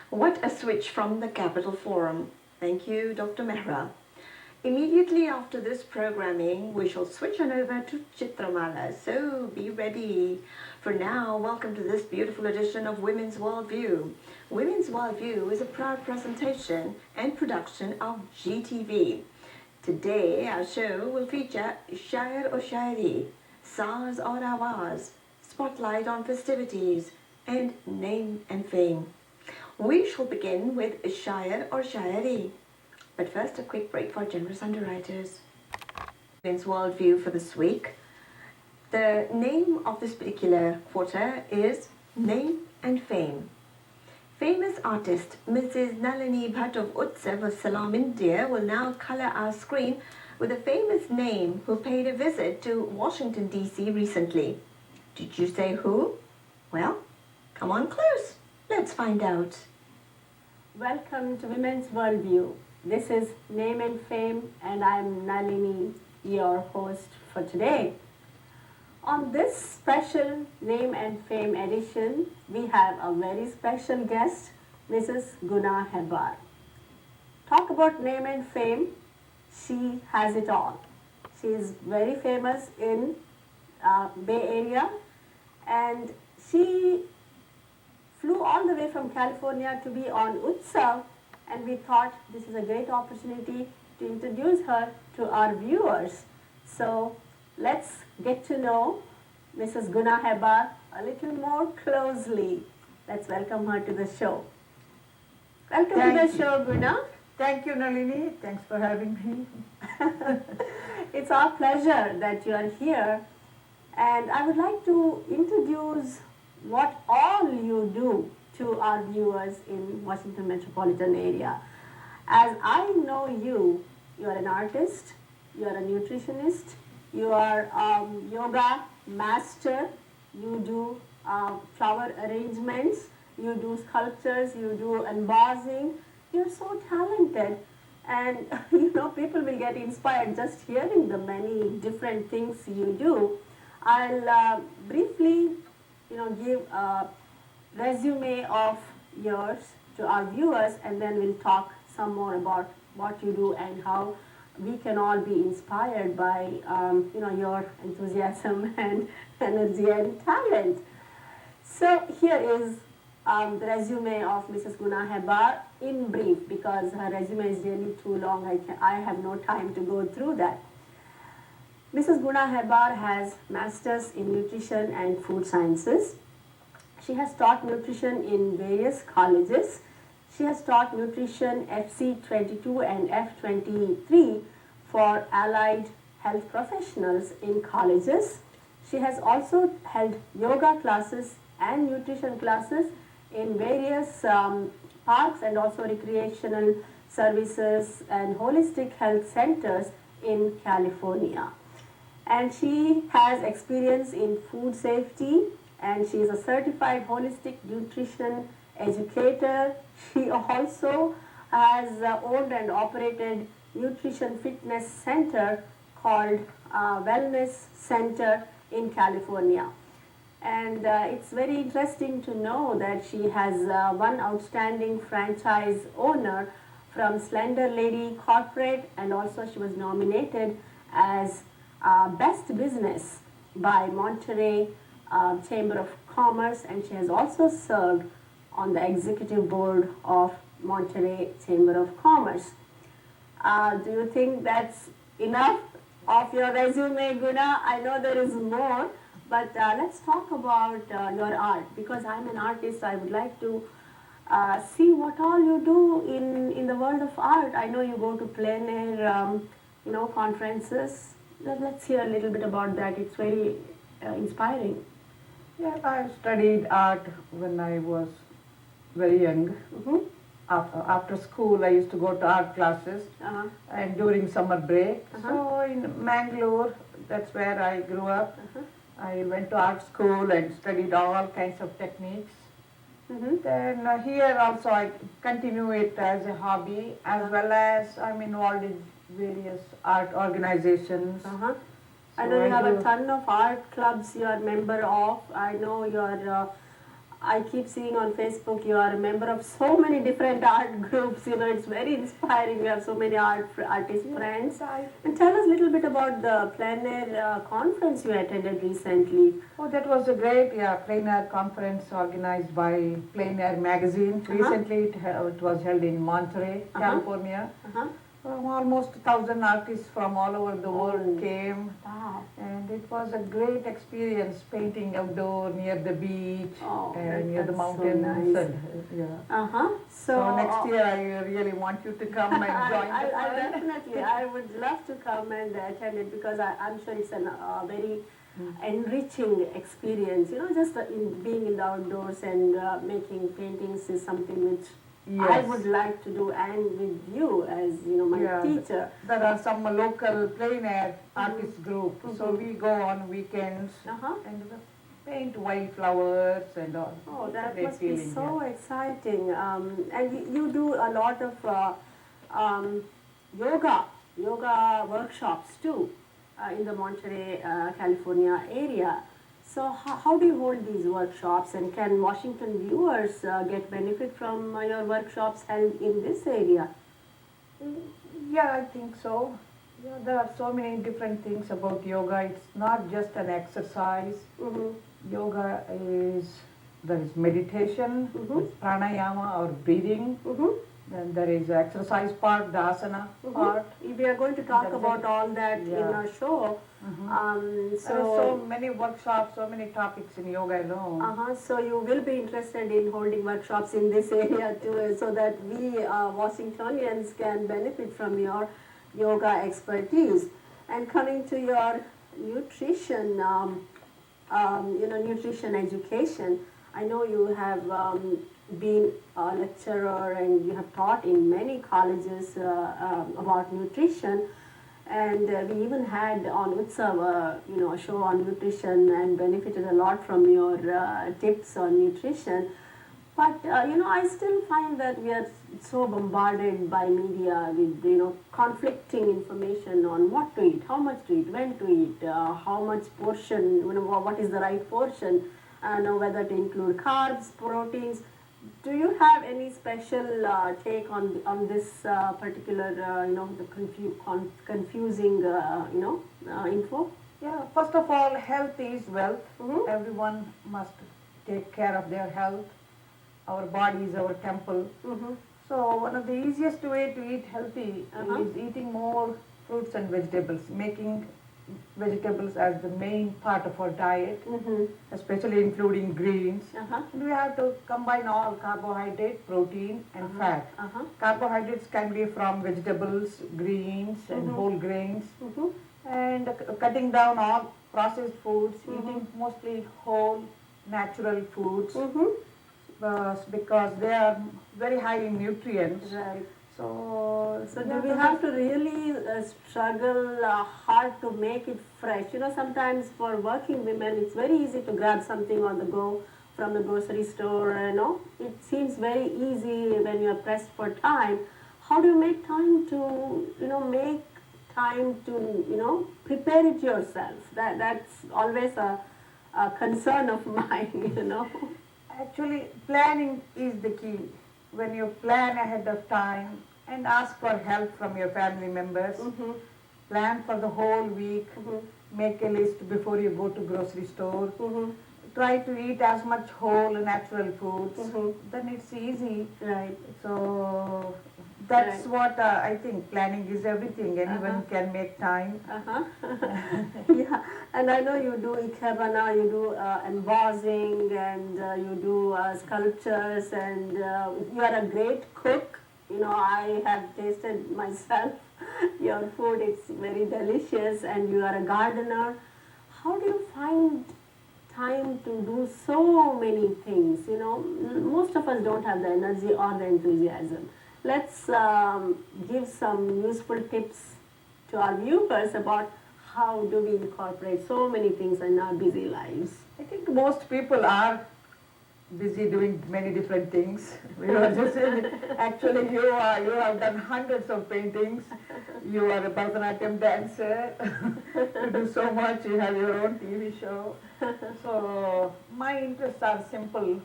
What a switch from the Capital Forum. Thank you, Dr. Mehra. Immediately after this programming, we shall switch on over to Chitramala, so be ready. For now, welcome to this beautiful edition of Women's Worldview. Women's Worldview is a proud presentation and production of GTV. Today, our show will feature Shair or Shairi, Saaz or Awaz, Spotlight on Festivities, and Name and Fame. We shall begin with Shair or Shairi. But first, a quick break for generous underwriters. Women's Worldview for this week. The name of this particular quarter is Name and Fame. Famous artist Mrs Nalini Bhat of Utsav, Salam, India will now colour our screen with a famous name who paid a visit to Washington DC recently. Did you say who? Well, come on close. Let's find out. Welcome to Women's Worldview. This is Name and Fame, and I'm Nalini, your host for today. On this special Name and Fame edition, we have a very special guest, Mrs Guna Hebbar. Talk about name and fame, she has it all. She is very famous in Bay Area, and she flew all the way from California to be on Utsav, and we thought this is a great opportunity to introduce her to our viewers. So let's get to know Mrs. Guna Hebbar a little more closely. Let's welcome her to the show. Welcome to the show, Guna. Thank you, Nalini. Thanks for having me. It's our pleasure that you are here, and I would like to introduce what all you do to our viewers in Washington metropolitan area. As I know you, you are an artist, you are a nutritionist, you are yoga master, you do flower arrangements, you do sculptures, you do embossing. You're so talented, and people will get inspired just hearing the many different things you do. I'll briefly give a resume of yours to our viewers, and then we'll talk some more about what you do and how we can all be inspired by your enthusiasm and energy and talent. So here is the resume of Mrs. Guna Hebbar in brief, because her resume is really too long. I have no time to go through that. Mrs. Guna Hebbar has Masters in Nutrition and Food Sciences. She has taught nutrition in various colleges. She has taught nutrition FC22 and F23 for allied health professionals in colleges. She has also held yoga classes and nutrition classes in various parks and also recreational services and holistic health centers in California. And she has experience in food safety, and she is a certified holistic nutrition educator. She also has owned and operated nutrition fitness center called Wellness Center in California. And it's very interesting to know that she has one outstanding franchise owner from Slender Lady Corporate, and also she was nominated as Best Business by Monterey Chamber of Commerce, and she has also served on the executive board of Monterey Chamber of Commerce. Do you think that's enough of your resume, Guna? I know there is more, but let's talk about your art, because I'm an artist. I would like to see what all you do in the world of art. I know you go to plein air conferences. Let's hear a little bit about that. It's very inspiring. Yeah, I studied art when I was very young. Mm-hmm. After school, I used to go to art classes, and during summer break. So in Mangalore, that's where I grew up. I went to art school and studied all kinds of techniques. Then here also I continue it as a hobby, as well as I'm involved in various art organizations. I know you have a ton of art clubs you are a member of. I know you're I keep seeing on Facebook you are a member of so many different art groups. You know, it's very inspiring. You have so many artist friends. And tell us a little bit about the plein air conference you attended recently. Oh, that was a great, plein air conference organized by Plein Air magazine. Recently, it was held in Monterey, California. Almost 1,000 artists from all over the world came, and it was a great experience painting outdoor near the beach and near the mountains. So nice. So next year I really want you to come and join the I definitely, I would love to come and attend it because I'm sure it's a very enriching experience. You know, just being in the outdoors and making paintings is something which I would like to do, and with you as my teacher. There are some local plein air artist group, so we go on weekends and paint wildflowers and all. Oh, that must be so exciting! And you do a lot of yoga workshops too in the Monterey, California area. So how do you hold these workshops, and can Washington viewers get benefit from your workshops held in this area? Yeah, I think so. Yeah, there are so many different things about yoga. It's not just an exercise. Yoga there is meditation, there's pranayama or breathing. Then there is exercise part, the asana part. We are going to talk about all that in our show. There are so many workshops, so many topics in yoga alone. So you will be interested in holding workshops in this area too, so that we Washingtonians can benefit from your yoga expertise. And coming to your nutrition, nutrition education, I know you have been a lecturer and you have taught in many colleges about nutrition. And we even had on Utsav, a show on nutrition and benefited a lot from your tips on nutrition. But, I still find that we are so bombarded by media with, conflicting information on what to eat, how much to eat, when to eat, how much portion, what is the right portion, whether to include carbs, proteins. Do you have any special take on this particular, the confusing, info? Yeah, first of all, health is wealth. Everyone must take care of their health. Our body is our temple. So one of the easiest way to eat healthy is eating more fruits and vegetables, making vegetables as the main part of our diet, especially including greens. And we have to combine all carbohydrate, protein and fat. Carbohydrates can be from vegetables, greens and whole grains. And cutting down all processed foods, eating mostly whole natural foods because they are very high in nutrients. Right. So do we have to really struggle hard to make it fresh? Sometimes for working women, it's very easy to grab something on the go from the grocery store. It seems very easy when you are pressed for time. How do you make time to, prepare it yourself? That's always a concern of mine. Actually, planning is the key. When you plan ahead of time and ask for help from your family members, plan for the whole week, make a list before you go to grocery store, try to eat as much whole natural foods, then it's easy. Right. So that's what I think planning is everything. Anyone can make time. Yeah, and I know you do ikebana, you do embossing, and you do sculptures, and you are a great cook. I have tasted myself your food. It's very delicious, and you are a gardener. How do you find time to do so many things? Most of us don't have the energy or the enthusiasm. Let's give some useful tips to our viewers about how do we incorporate so many things in our busy lives. I think most people are busy doing many different things. We were just actually you have done hundreds of paintings. You are a Bharatanatyam dancer. You do so much. You have your own TV show. So my interests are simple.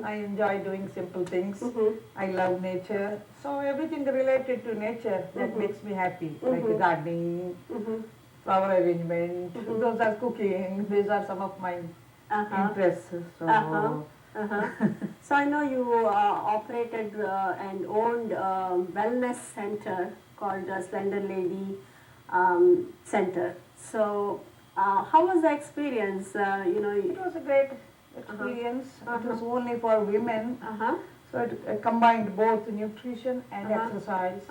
I enjoy doing simple things. I love nature. So everything related to nature that makes me happy, like gardening, flower arrangement. Those are cooking. These are some of my interests. So. So I know you operated and owned a wellness center called Slender Lady Center. So how was the experience? It was a great experience. It was only for women. So it combined both nutrition and exercise.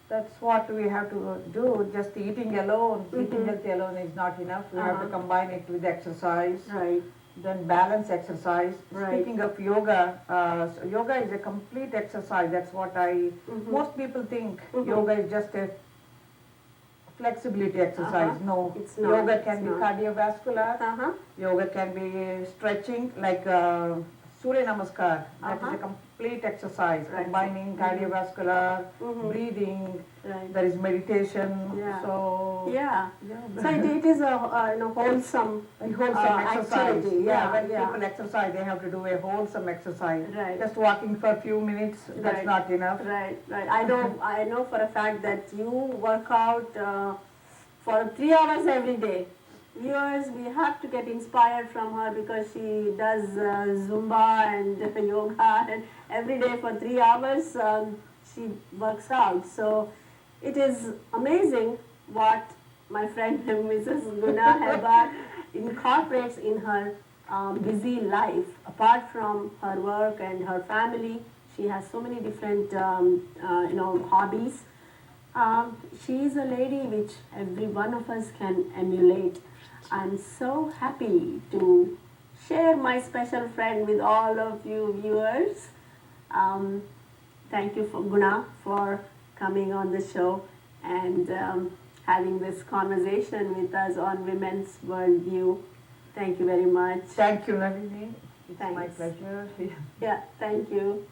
That's what we have to do. Just eating alone, eating healthy alone is not enough. We have to combine it with exercise. Right. Then balance exercise. Right. Speaking of yoga, so yoga is a complete exercise. That's what most people think. Yoga is just a flexibility exercise. No, it's not. Yoga can It's be not. cardiovascular. Yoga can be stretching, like Surya Namaskar. That is a complete exercise, Right. combining cardiovascular, breathing. Right. There is meditation. Yeah. So Yeah. So it is a wholesome a wholesome exercise. activity. Yeah, when yeah. people exercise, they have to do a wholesome exercise. Right. Just walking for a few minutes, that's Right. not enough. Right, right. I know for a fact that you work out for 3 hours every day. Viewers, we have to get inspired from her because she does Zumba and yoga, and every day for 3 hours she works out. So it is amazing what my friend Mrs Guna Hebbar incorporates in her busy life. Apart from her work and her family, she has so many different hobbies. She is a lady which every one of us can emulate. I'm so happy to share my special friend with all of you viewers. Thank you for Guna for coming on the show and having this conversation with us on Women's Worldview. Thank you very much. Thank you, Nalini. It's my Thanks. pleasure. Yeah, thank you.